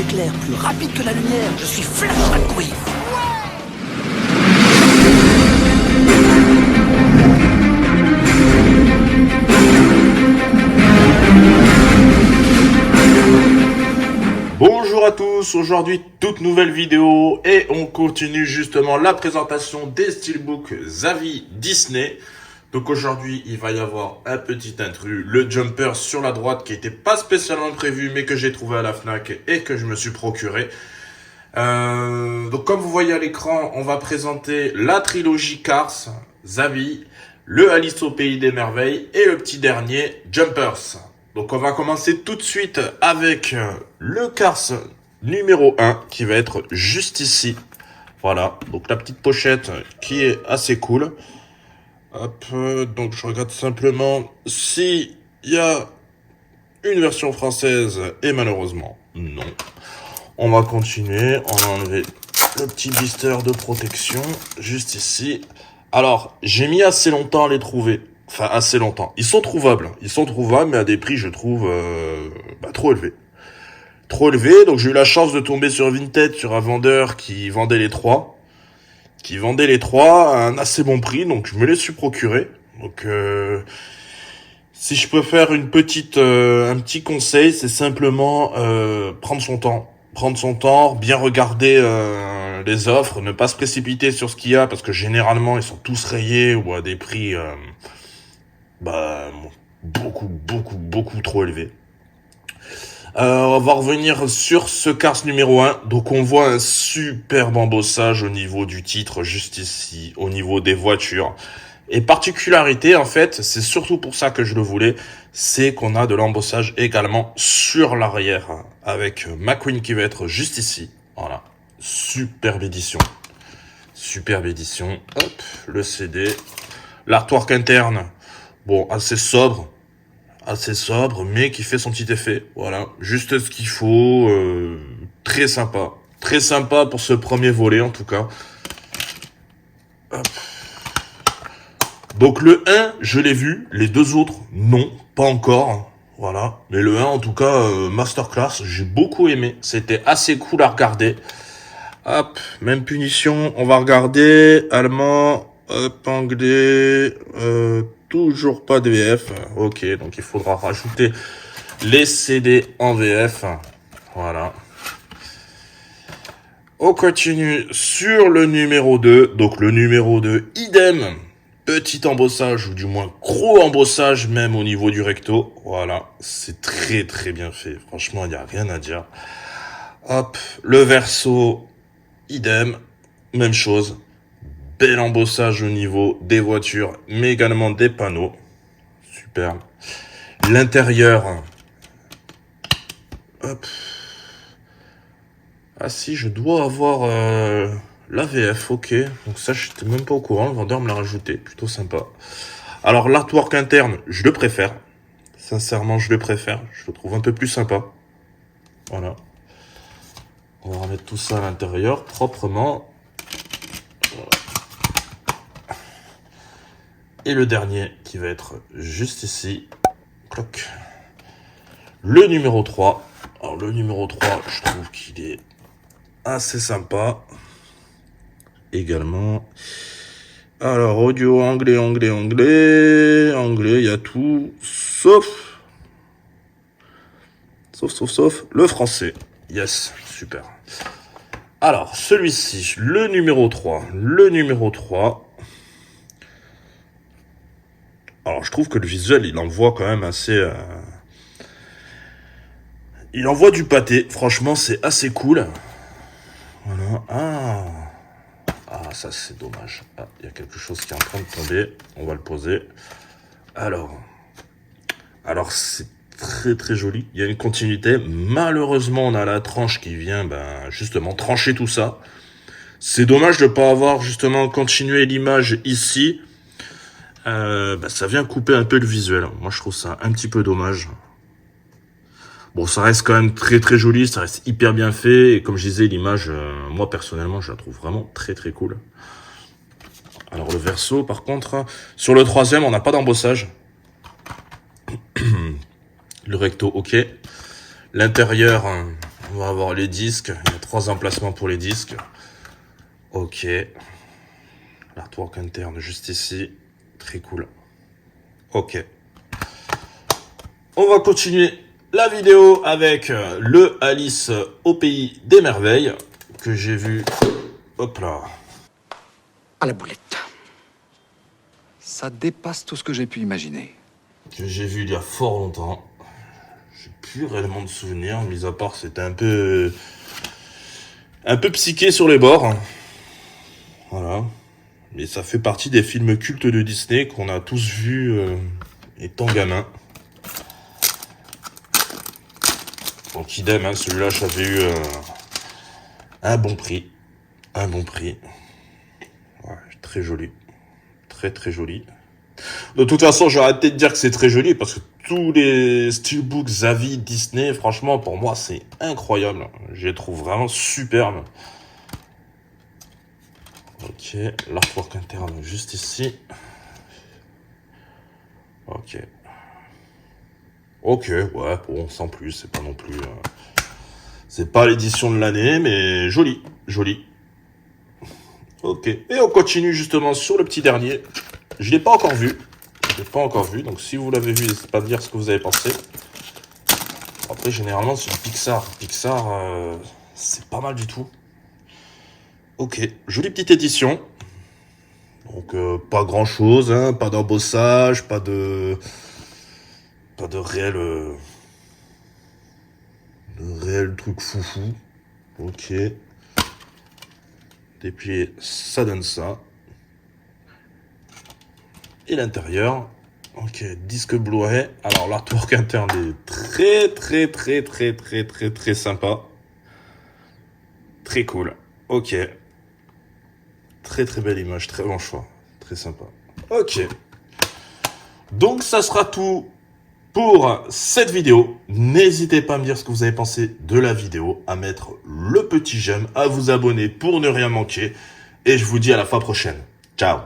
éclair, plus rapide que la lumière. Je suis Flash McQueen. Bonjour à tous, aujourd'hui toute nouvelle vidéo et on continue justement la présentation des steelbooks Zavi Disney. Donc aujourd'hui il va y avoir un petit intrus, le jumper sur la droite qui n'était pas spécialement prévu mais que j'ai trouvé à la FNAC et que je me suis procuré. Donc comme vous voyez à l'écran, on va présenter la trilogie Cars, Zavi, le Alice au Pays des Merveilles et le petit dernier Jumpers. Donc on va commencer tout de suite avec le Cars numéro 1 qui va être juste ici. Voilà, donc la petite pochette qui est assez cool. Hop, donc je regarde simplement si il y a une version française et malheureusement non. On va continuer, on va enlever le petit blister de protection juste ici. Alors j'ai mis assez longtemps à les trouver. Enfin, assez longtemps. Ils sont trouvables, mais à des prix, je trouve, trop élevés. Trop élevés, donc j'ai eu la chance de tomber sur Vinted, sur un vendeur qui vendait les trois. À un assez bon prix, donc je me les suis procurés. Donc, si je peux faire un petit conseil, c'est simplement prendre son temps, bien regarder les offres, ne pas se précipiter sur ce qu'il y a, parce que généralement, ils sont tous rayés ou à des prix... beaucoup trop élevé. On va revenir sur ce Cars numéro 1. Donc on voit un superbe embossage au niveau du titre, juste ici, au niveau des voitures. Et particularité, en fait, c'est surtout pour ça que je le voulais, c'est qu'on a de l'embossage également sur l'arrière, avec McQueen qui va être juste ici. Voilà, superbe édition. Hop, le CD. L'artwork interne. Bon, assez sobre, mais qui fait son petit effet. Voilà, juste ce qu'il faut. Très sympa pour ce premier volet en tout cas. Hop. Donc le 1, je l'ai vu, les deux autres, non, pas encore. Voilà, mais le 1 en tout cas, masterclass, j'ai beaucoup aimé. C'était assez cool à regarder. Hop, même punition, on va regarder allemand, hop, anglais, toujours pas de VF. Ok, donc il faudra rajouter les CD en VF. Voilà. On continue sur le numéro 2. Donc le numéro 2, idem. Petit embossage, ou du moins gros embossage même au niveau du recto. Voilà, c'est très très bien fait. Franchement, il n'y a rien à dire. Hop, le verso, idem. Même chose. Bel embossage au niveau des voitures, mais également des panneaux. Super. L'intérieur. Hop. Ah si, je dois avoir la VF, ok. Donc ça, je n'étais même pas au courant. Le vendeur me l'a rajouté. Plutôt sympa. Alors, l'artwork interne, je le préfère. Sincèrement, je le préfère. Je le trouve un peu plus sympa. Voilà. On va remettre tout ça à l'intérieur, proprement. Et le dernier qui va être juste ici. Cloc. Le numéro 3. Alors le numéro 3, je trouve qu'il est assez sympa. Également. Alors audio anglais, il y a tout. Sauf le français. Yes, super. Alors celui-ci, le numéro 3. Alors, je trouve que le visuel, il envoie quand même assez... Il envoie du pâté. Franchement, c'est assez cool. Voilà. Ah, ça, c'est dommage. Ah, il y a quelque chose qui est en train de tomber. On va le poser. Alors, c'est très, très joli. Il y a une continuité. Malheureusement, on a la tranche qui vient, justement, trancher tout ça. C'est dommage de ne pas avoir, justement, continué l'image ici. Ça vient couper un peu le visuel. Moi, je trouve ça un petit peu dommage. Bon, ça reste quand même très très joli, ça reste hyper bien fait. Et comme je disais, l'image, moi personnellement, je la trouve vraiment très très cool. Alors le verso, par contre, sur le troisième, on n'a pas d'embossage. Le recto, ok. L'intérieur, On va avoir les disques. Il y a 3 emplacements pour les disques. Ok. L'artwork interne juste ici. Très cool. Ok. On va continuer la vidéo avec le Alice au pays des merveilles que j'ai vu. Hop là. À la boulette. Ça dépasse tout ce que j'ai pu imaginer. Que j'ai vu il y a fort longtemps. J'ai plus réellement de souvenirs, mis à part c'était un peu psyché sur les bords. Voilà. Mais ça fait partie des films cultes de Disney qu'on a tous vus étant gamins. Donc idem, hein, celui-là j'avais eu un bon prix. Un bon prix. Ouais, très joli. Très très joli. De toute façon, j'ai arrêté de dire que c'est très joli parce que tous les steelbooks Zavi Disney, franchement, pour moi, c'est incroyable. Je les trouve vraiment superbes. Ok, l'artwork interne juste ici. Ok. Ok, ouais, bon, sans plus, c'est pas non plus... c'est pas l'édition de l'année, mais joli, joli. Ok, et on continue justement sur le petit dernier. Je l'ai pas encore vu. Je l'ai pas encore vu, donc si vous l'avez vu, n'hésitez pas à me dire ce que vous avez pensé. Après, généralement, sur Pixar. Pixar, c'est pas mal du tout. Ok, jolie petite édition. Donc, pas grand chose, hein, pas d'embossage, pas de réel truc foufou. Ok. Et puis, ça donne ça. Et l'intérieur. Ok, disque Blu-ray. Alors, l'artwork interne est très sympa. Très cool. Ok. Très belle image, très bon choix. Très sympa. Ok. Donc, ça sera tout pour cette vidéo. N'hésitez pas à me dire ce que vous avez pensé de la vidéo, à mettre le petit j'aime, à vous abonner pour ne rien manquer. Et je vous dis à la fois prochaine. Ciao.